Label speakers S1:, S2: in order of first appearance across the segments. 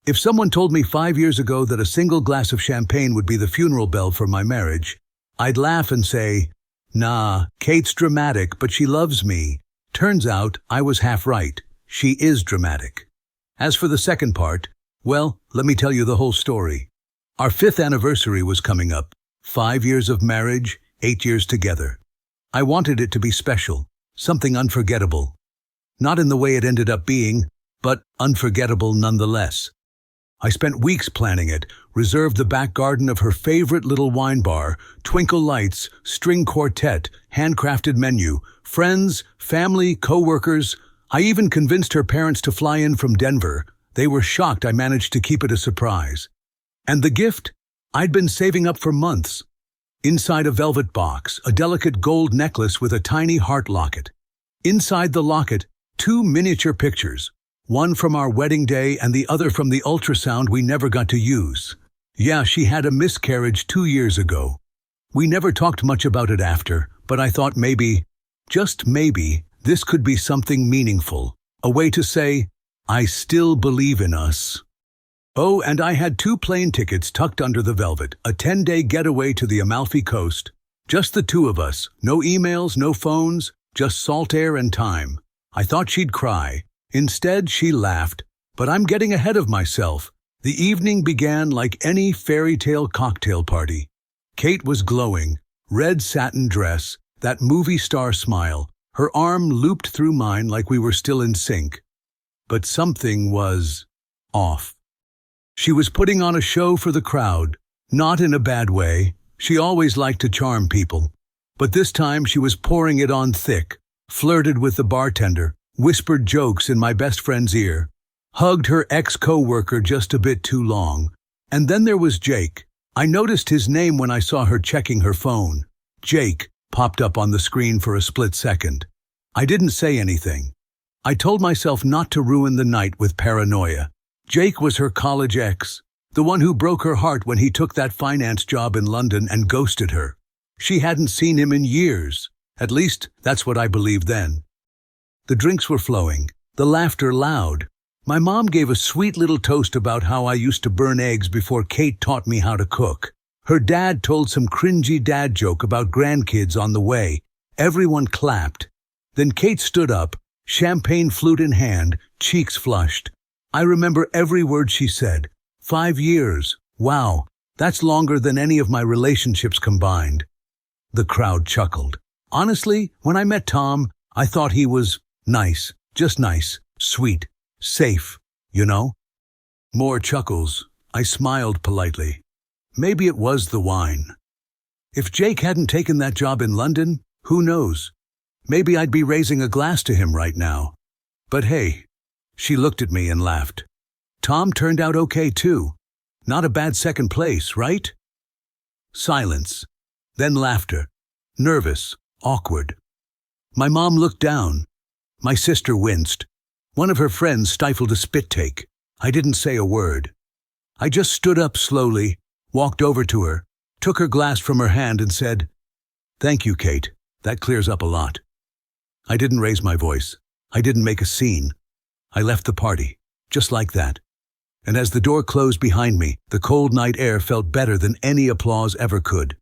S1: If someone told me 5 years ago that a single glass of champagne would be the funeral bell for my marriage, I'd laugh and say, "Nah, Kate's dramatic, but she loves me." Turns out I was half right. She is dramatic. As for the second part, well, let me tell you the whole story. Our 5th anniversary was coming up. 5 years of marriage, 8 years together. I wanted it to be special, something unforgettable. Not in the way it ended up being, but unforgettable nonetheless. I spent weeks planning it, reserved the back garden of her favorite little wine bar, twinkle lights, string quartet, handcrafted menu, friends, family, co-workers. I even convinced her parents to fly in from Denver. They were shocked I managed to keep it a surprise. And the gift? I'd been saving up for months. Inside a velvet box, a delicate gold necklace with a tiny heart locket. Inside the locket, 2 miniature pictures. One from our wedding day and the other from the ultrasound we never got to use. Yeah, she had a miscarriage 2 years ago. We never talked much about it after, but I thought maybe, just maybe, this could be something meaningful. A way to say, I still believe in us. Oh, and I had 2 plane tickets tucked under the velvet, a 10-day getaway to the Amalfi Coast. Just the 2 of us, no emails, no phones, just salt air and time. I thought she'd cry. Instead, she laughed, but I'm getting ahead of myself. The evening began like any fairy tale cocktail party. Kate was glowing, red satin dress, that movie star smile, her arm looped through mine like we were still in sync. But something was off. She was putting on a show for the crowd, not in a bad way. She always liked to charm people. But this time she was pouring it on thick, flirted with the bartender, whispered jokes in my best friend's ear, hugged her ex-co-worker just a bit too long. And then there was Jake. I noticed his name when I saw her checking her phone. Jake popped up on the screen for a split second. I didn't say anything. I told myself not to ruin the night with paranoia. Jake was her college ex, the one who broke her heart when he took that finance job in London and ghosted her. She hadn't seen him in years. At least, that's what I believed then. The drinks were flowing, the laughter loud. My mom gave a sweet little toast about how I used to burn eggs before Kate taught me how to cook. Her dad told some cringy dad joke about grandkids on the way. Everyone clapped. Then Kate stood up, champagne flute in hand, cheeks flushed. I remember every word she said. 5 years. Wow, that's longer than any of my relationships combined. The crowd chuckled. Honestly, when I met Tom, I thought he was nice, just nice, sweet, safe, you know? More chuckles. I smiled politely. Maybe it was the wine. If Jake hadn't taken that job in London, who knows? Maybe I'd be raising a glass to him right now. But hey, she looked at me and laughed. Tom turned out okay too. Not a bad second place, right? Silence. Then laughter. Nervous, awkward. My mom looked down. My sister winced. One of her friends stifled a spit take. I didn't say a word. I just stood up slowly, walked over to her, took her glass from her hand and said, "Thank you, Kate. That clears up a lot." I didn't raise my voice. I didn't make a scene. I left the party, just like that. And as the door closed behind me, the cold night air felt better than any applause ever could.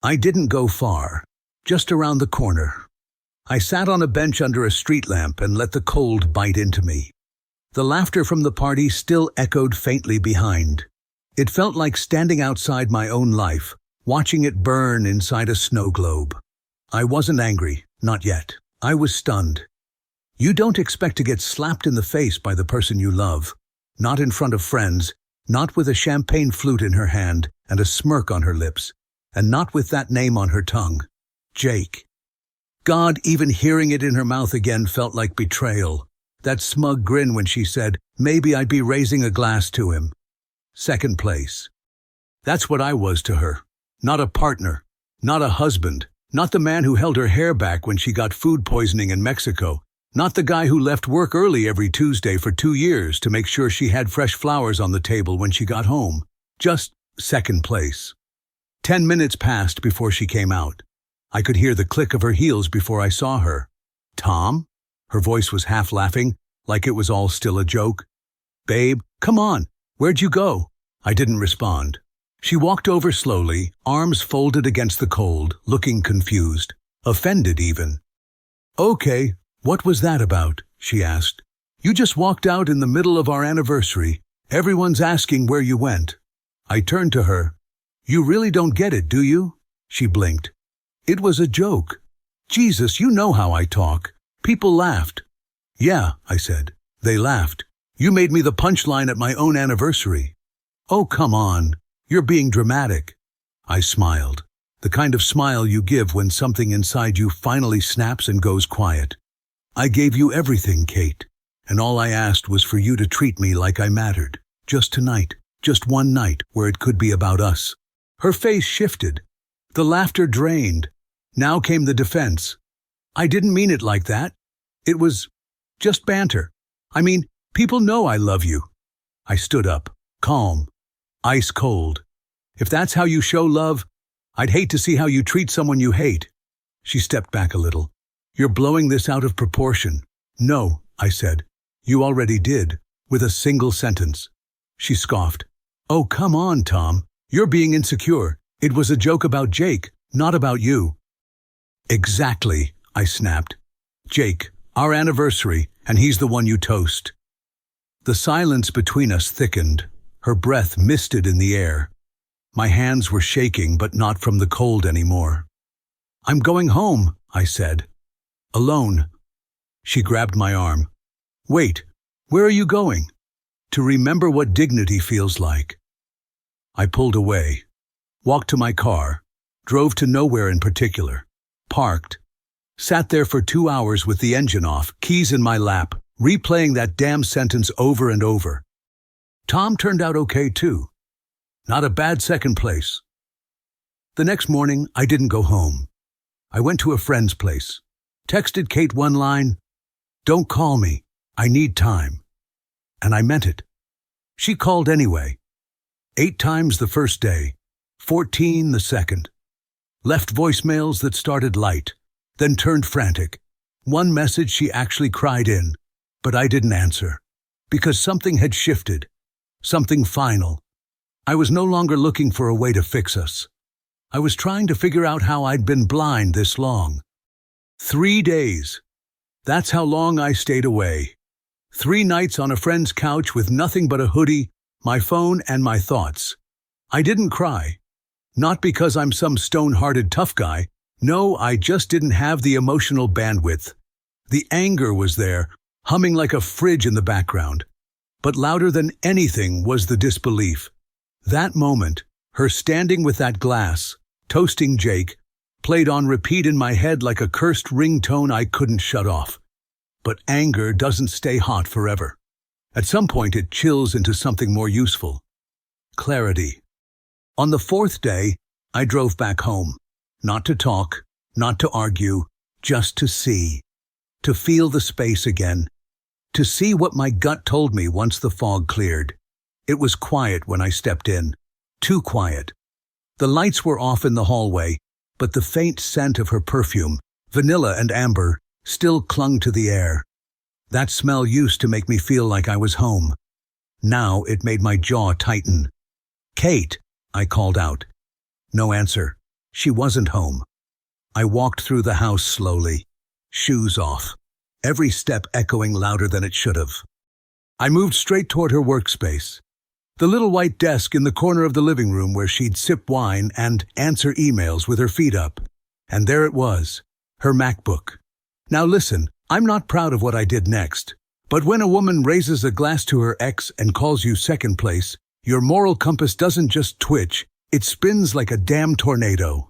S1: I didn't go far, just around the corner. I sat on a bench under a street lamp and let the cold bite into me. The laughter from the party still echoed faintly behind. It felt like standing outside my own life, watching it burn inside a snow globe. I wasn't angry, not yet. I was stunned. You don't expect to get slapped in the face by the person you love. Not in front of friends, not with a champagne flute in her hand and a smirk on her lips, and not with that name on her tongue. Jake. God, even hearing it in her mouth again felt like betrayal. That smug grin when she said, maybe I'd be raising a glass to him. Second place. That's what I was to her. Not a partner, not a husband, not the man who held her hair back when she got food poisoning in Mexico, not the guy who left work early every Tuesday for 2 years to make sure she had fresh flowers on the table when she got home. Just second place. 10 minutes passed before she came out. I could hear the click of her heels before I saw her. Tom? Her voice was half laughing, like it was all still a joke. Babe, come on. Where'd you go? I didn't respond. She walked over slowly, arms folded against the cold, looking confused, offended even. Okay, what was that about? She asked. You just walked out in the middle of our anniversary. Everyone's asking where you went. I turned to her. You really don't get it, do you? She blinked. It was a joke. Jesus, you know how I talk. People laughed. Yeah, I said. They laughed. You made me the punchline at my own anniversary. Oh, come on. You're being dramatic. I smiled. The kind of smile you give when something inside you finally snaps and goes quiet. I gave you everything, Kate. And all I asked was for you to treat me like I mattered. Just tonight. Just one night where it could be about us. Her face shifted. The laughter drained. Now came the defense. I didn't mean it like that. It was just banter. I mean, people know I love you. I stood up, calm, ice cold. If that's how you show love, I'd hate to see how you treat someone you hate. She stepped back a little. You're blowing this out of proportion. No, I said. You already did, with a single sentence. She scoffed. Oh, come on, Tom. You're being insecure. It was a joke about Jake, not about you. Exactly, I snapped. Jake, our anniversary, and he's the one you toast. The silence between us thickened. Her breath misted in the air. My hands were shaking, but not from the cold anymore. I'm going home, I said. Alone. She grabbed my arm. Wait, where are you going? To remember what dignity feels like. I pulled away, walked to my car, drove to nowhere in particular, parked, sat there for 2 hours with the engine off, keys in my lap, replaying that damn sentence over and over. Tom turned out okay too. Not a bad second place. The next morning, I didn't go home. I went to a friend's place, texted Kate one line, "Don't call me, I need time." And I meant it. She called anyway. 8 times the first day, 14 the second. Left voicemails that started light, then turned frantic. One message she actually cried in, but I didn't answer, because something had shifted, something final. I was no longer looking for a way to fix us. I was trying to figure out how I'd been blind this long. 3 days. That's how long I stayed away. 3 nights on a friend's couch with nothing but a hoodie, my phone, and my thoughts. I didn't cry. Not because I'm some stone-hearted tough guy. No, I just didn't have the emotional bandwidth. The anger was there, humming like a fridge in the background. But louder than anything was the disbelief. That moment, her standing with that glass, toasting Jake, played on repeat in my head like a cursed ringtone I couldn't shut off. But anger doesn't stay hot forever. At some point it chills into something more useful. Clarity. On the 4th day, I drove back home. Not to talk, not to argue, just to see. To feel the space again. To see what my gut told me once the fog cleared. It was quiet when I stepped in. Too quiet. The lights were off in the hallway, but the faint scent of her perfume, vanilla and amber, still clung to the air. That smell used to make me feel like I was home. Now it made my jaw tighten. "Kate," I called out. No answer. She wasn't home. I walked through the house slowly, shoes off, every step echoing louder than it should have. I moved straight toward her workspace, the little white desk in the corner of the living room where she'd sip wine and answer emails with her feet up. And there it was, her MacBook. Now listen, I'm not proud of what I did next, but when a woman raises a glass to her ex and calls you second place, your moral compass doesn't just twitch, it spins like a damn tornado.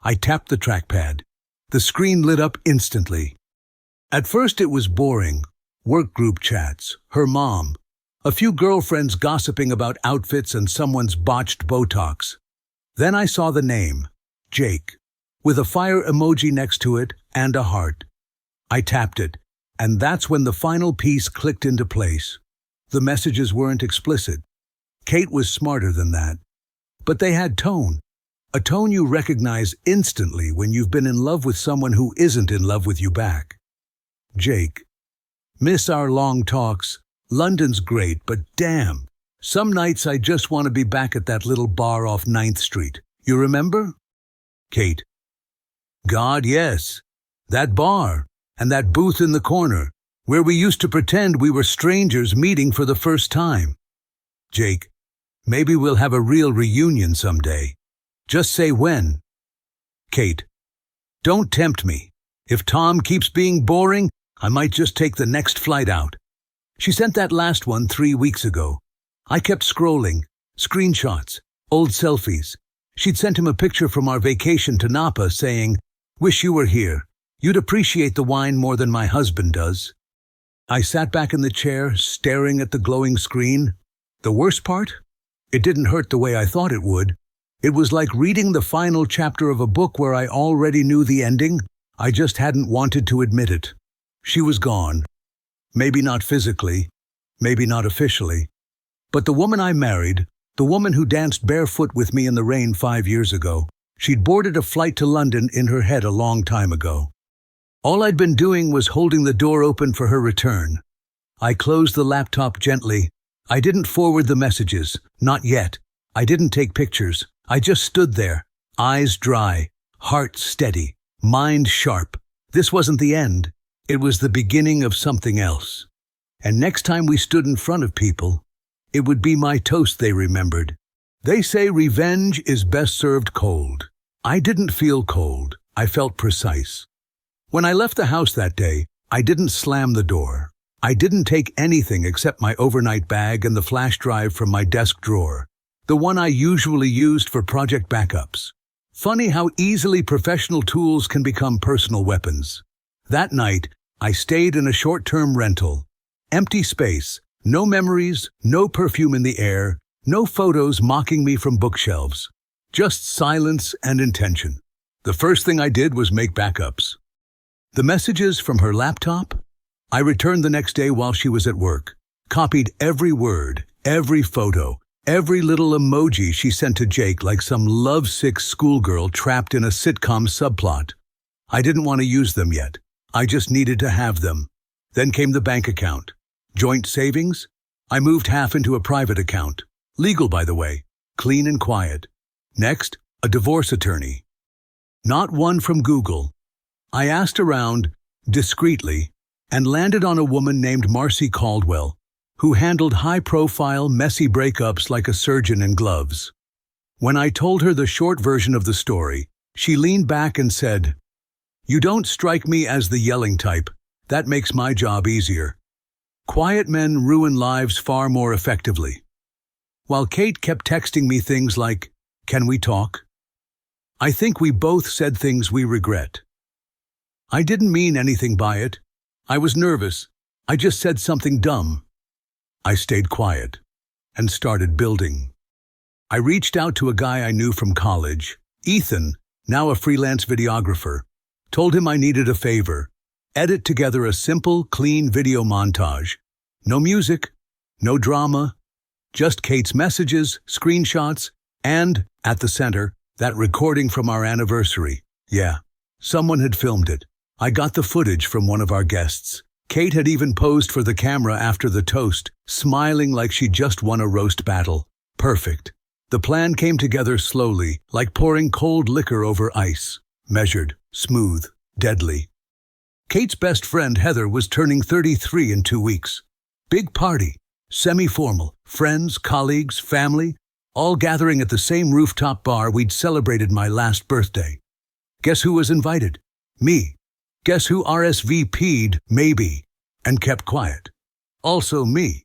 S1: I tapped the trackpad. The screen lit up instantly. At first it was boring. Work group chats, her mom, a few girlfriends gossiping about outfits and someone's botched Botox. Then I saw the name, Jake, with a fire emoji next to it and a heart. I tapped it, and that's when the final piece clicked into place. The messages weren't explicit. Kate was smarter than that. But they had tone. A tone you recognize instantly when you've been in love with someone who isn't in love with you back. Jake. Miss our long talks. London's great, but damn, Some nights I just want to be back at that little bar off Ninth Street. You remember? Kate. God, yes. That bar, and that booth in the corner, where we used to pretend we were strangers meeting for the first time. Jake. Maybe we'll have a real reunion someday. Just say when. Kate. Don't tempt me. If Tom keeps being boring, I might just take the next flight out. She sent that last one 3 weeks ago. I kept scrolling, screenshots, old selfies. She'd sent him a picture from our vacation to Napa saying, "Wish you were here. You'd appreciate the wine more than my husband does." I sat back in the chair, staring at the glowing screen. The worst part? It didn't hurt the way I thought it would. It was like reading the final chapter of a book where I already knew the ending. I just hadn't wanted to admit it. She was gone. Maybe not physically, maybe not officially. But the woman I married, the woman who danced barefoot with me in the rain 5 years ago, she'd boarded a flight to London in her head a long time ago. All I'd been doing was holding the door open for her return. I closed the laptop gently. I didn't forward the messages, not yet. I didn't take pictures. I just stood there, eyes dry, heart steady, mind sharp. This wasn't the end. It was the beginning of something else. And next time we stood in front of people, it would be my toast they remembered. They say revenge is best served cold. I didn't feel cold. I felt precise. When I left the house that day, I didn't slam the door. I didn't take anything except my overnight bag and the flash drive from my desk drawer, the one I usually used for project backups. Funny how easily professional tools can become personal weapons. That night, I stayed in a short-term rental. Empty space, no memories, no perfume in the air, no photos mocking me from bookshelves. Just silence and intention. The first thing I did was make backups. The messages from her laptop? I returned the next day while she was at work. Copied every word, every photo, every little emoji she sent to Jake like some lovesick schoolgirl trapped in a sitcom subplot. I didn't want to use them yet. I just needed to have them. Then came the bank account. Joint savings? I moved half into a private account. Legal, by the way. Clean and quiet. Next, a divorce attorney. Not one from Google. I asked around, discreetly, and landed on a woman named Marcy Caldwell, who handled high-profile, messy breakups like a surgeon in gloves. When I told her the short version of the story, she leaned back and said, "You don't strike me as the yelling type. That makes my job easier." Quiet men ruin lives far more effectively. While Kate kept texting me things like, "Can we talk?" I think we both said things we regret. I didn't mean anything by it. I was nervous. I just said something dumb. I stayed quiet and started building. I reached out to a guy I knew from college, Ethan, now a freelance videographer. Told him I needed a favor. Edit together a simple, clean video montage. No music, no drama, just Kate's messages, screenshots, and, at the center, that recording from our anniversary. Yeah, someone had filmed it. I got the footage from one of our guests. Kate had even posed for the camera after the toast, smiling like she just won a roast battle. Perfect. The plan came together slowly, like pouring cold liquor over ice. Measured, smooth, deadly. Kate's best friend Heather was turning 33 in 2 weeks. Big party, semi-formal, friends, colleagues, family, all gathering at the same rooftop bar we'd celebrated my last birthday. Guess who was invited? Me. Guess who RSVP'd, maybe, and kept quiet? Also me.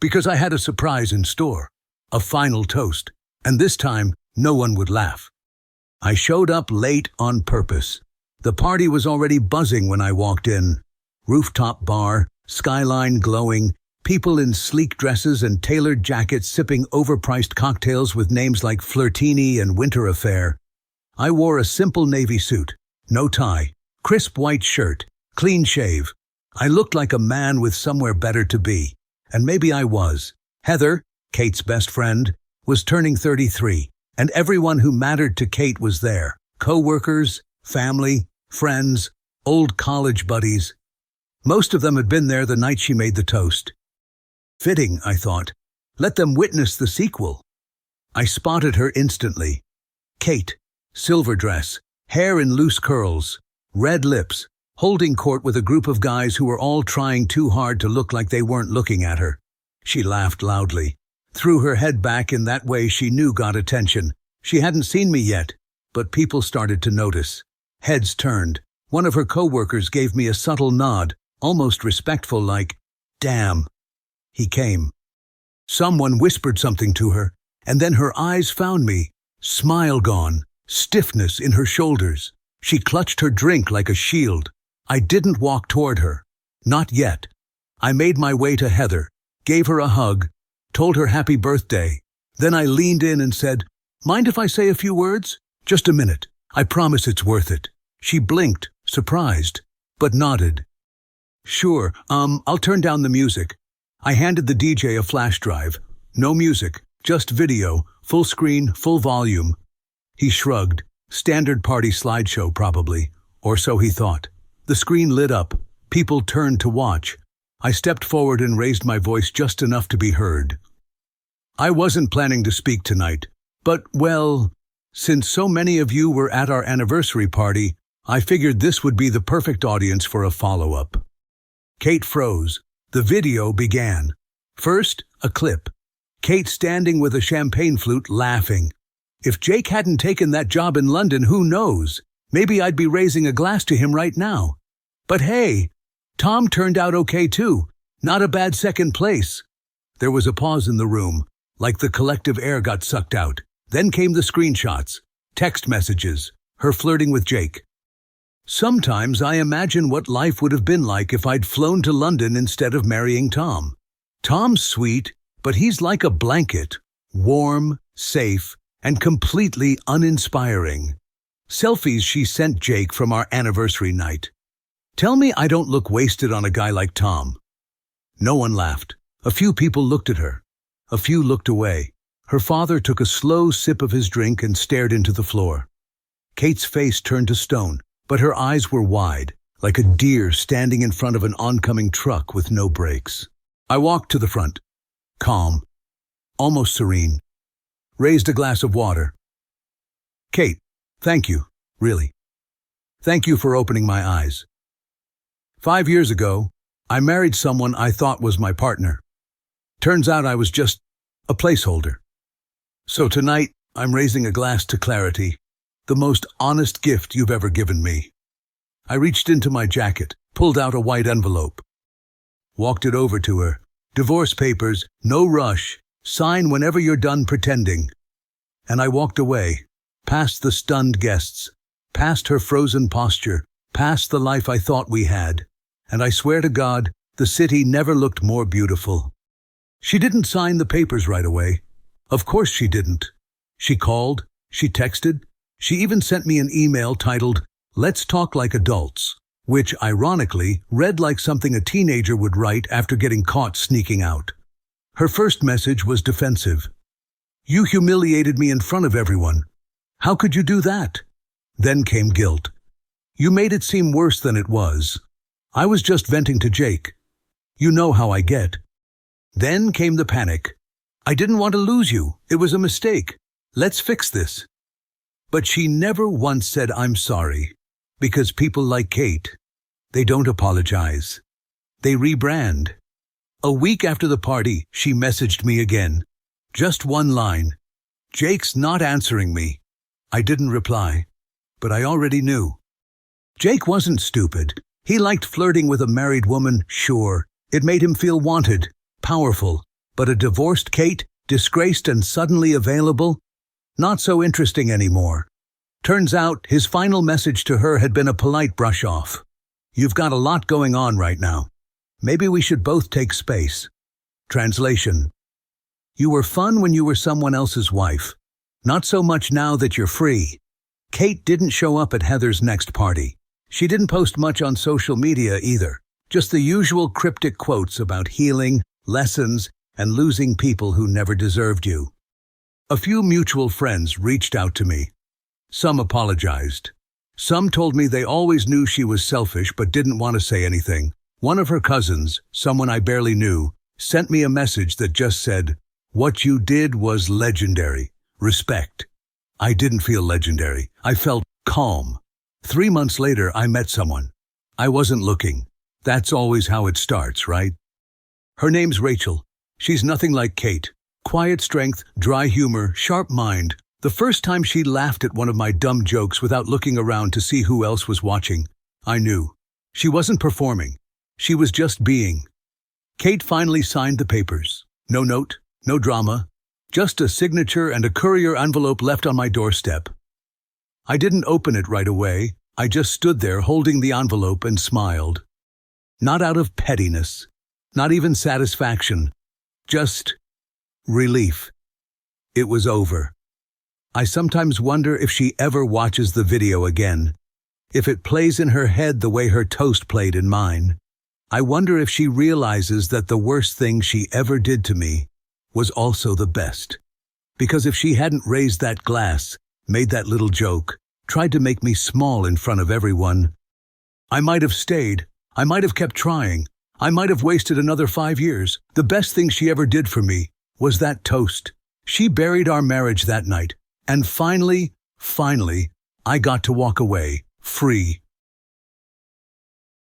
S1: Because I had a surprise in store. A final toast. And this time, no one would laugh. I showed up late on purpose. The party was already buzzing when I walked in. Rooftop bar, skyline glowing, people in sleek dresses and tailored jackets sipping overpriced cocktails with names like Flirtini and Winter Affair. I wore a simple navy suit, no tie, crisp white shirt, clean shave. I looked like a man with somewhere better to be. And maybe I was. Heather, Kate's best friend, was turning 33, and everyone who mattered to Kate was there. Co-workers, family, friends, old college buddies. Most of them had been there the night she made the toast. Fitting, I thought. Let them witness the sequel. I spotted her instantly. Kate, silver dress, hair in loose curls, red lips, holding court with a group of guys who were all trying too hard to look like they weren't looking at her. She laughed loudly, threw her head back in that way she knew got attention. She hadn't seen me yet, but people started to notice. Heads turned. One of her co-workers gave me a subtle nod, almost respectful like, "Damn." He came. Someone whispered something to her, and then her eyes found me, smile gone, stiffness in her shoulders. She clutched her drink like a shield. I didn't walk toward her. Not yet. I made my way to Heather, gave her a hug, told her happy birthday. Then I leaned in and said, "Mind if I say a few words? Just a minute. I promise it's worth it." She blinked, surprised, but nodded. "Sure, I'll turn down the music." I handed the DJ a flash drive. No music, just video, full screen, full volume. He shrugged. Standard party slideshow, probably. Or so he thought. The screen lit up. People turned to watch. I stepped forward and raised my voice just enough to be heard. "I wasn't planning to speak tonight, but, well, since so many of you were at our anniversary party, I figured this would be the perfect audience for a follow-up." Kate froze. The video began. First, a clip. Kate standing with a champagne flute laughing. If Jake hadn't taken that job in London, who knows? Maybe I'd be raising a glass to him right now. But hey, Tom turned out okay too. Not a bad second place. There was a pause in the room, like the collective air got sucked out. Then came the screenshots, text messages, her flirting with Jake. Sometimes I imagine what life would have been like if I'd flown to London instead of marrying Tom. Tom's sweet, but he's like a blanket, warm, safe, and completely uninspiring. Selfies she sent Jake from our anniversary night. Tell me I don't look wasted on a guy like Tom. No one laughed. A few people looked at her. A few looked away. Her father took a slow sip of his drink and stared into the floor. Kate's face turned to stone, but her eyes were wide, like a deer standing in front of an oncoming truck with no brakes. I walked to the front, calm, almost serene, raised a glass of water. "Kate, thank you, really. Thank you for opening my eyes. 5 years ago, I married someone I thought was my partner. Turns out I was just a placeholder. So tonight, I'm raising a glass to clarity, the most honest gift you've ever given me." I reached into my jacket, pulled out a white envelope, walked it over to her. "Divorce papers, no rush, sign whenever you're done pretending." And I walked away, past the stunned guests, past her frozen posture, past the life I thought we had. And I swear to God, the city never looked more beautiful. She didn't sign the papers right away. Of course she didn't. She called, she texted, she even sent me an email titled, "Let's Talk Like Adults," which, ironically, read like something a teenager would write after getting caught sneaking out. Her first message was defensive. "You humiliated me in front of everyone. How could you do that?" Then came guilt. "You made it seem worse than it was. I was just venting to Jake. You know how I get." Then came the panic. "I didn't want to lose you. It was a mistake. Let's fix this." But she never once said "I'm sorry," because people like Kate, they don't apologize. They rebrand. A week after the party, she messaged me again. Just one line. "Jake's not answering me." I didn't reply, but I already knew. Jake wasn't stupid. He liked flirting with a married woman, sure. It made him feel wanted, powerful. But a divorced Kate, disgraced and suddenly available? Not so interesting anymore. Turns out his final message to her had been a polite brush-off. "You've got a lot going on right now. Maybe we should both take space." Translation: "You were fun when you were someone else's wife. Not so much now that you're free." Kate didn't show up at Heather's next party. She didn't post much on social media either. Just the usual cryptic quotes about healing, lessons, and losing people who never deserved you. A few mutual friends reached out to me. Some apologized. Some told me they always knew she was selfish but didn't want to say anything. One of her cousins, someone I barely knew, sent me a message that just said, What you did was legendary. Respect. I didn't feel legendary. I felt calm. 3 months later, I met someone. I wasn't looking. That's always how it starts, right? Her name's Rachel. She's nothing like Kate. Quiet strength, dry humor, sharp mind. The first time she laughed at one of my dumb jokes without looking around to see who else was watching, I knew. She wasn't performing. She was just being. Kate finally signed the papers. No note, no drama, just a signature and a courier envelope left on my doorstep. I didn't open it right away. I just stood there holding the envelope and smiled. Not out of pettiness, not even satisfaction, just relief. It was over. I sometimes wonder if she ever watches the video again, if it plays in her head the way her toast played in mine. I wonder if she realizes that the worst thing she ever did to me was also the best. Because if she hadn't raised that glass, made that little joke, tried to make me small in front of everyone, I might have stayed. I might have kept trying. I might have wasted another 5 years. The best thing she ever did for me was that toast. She buried our marriage that night. And finally, I got to walk away, free.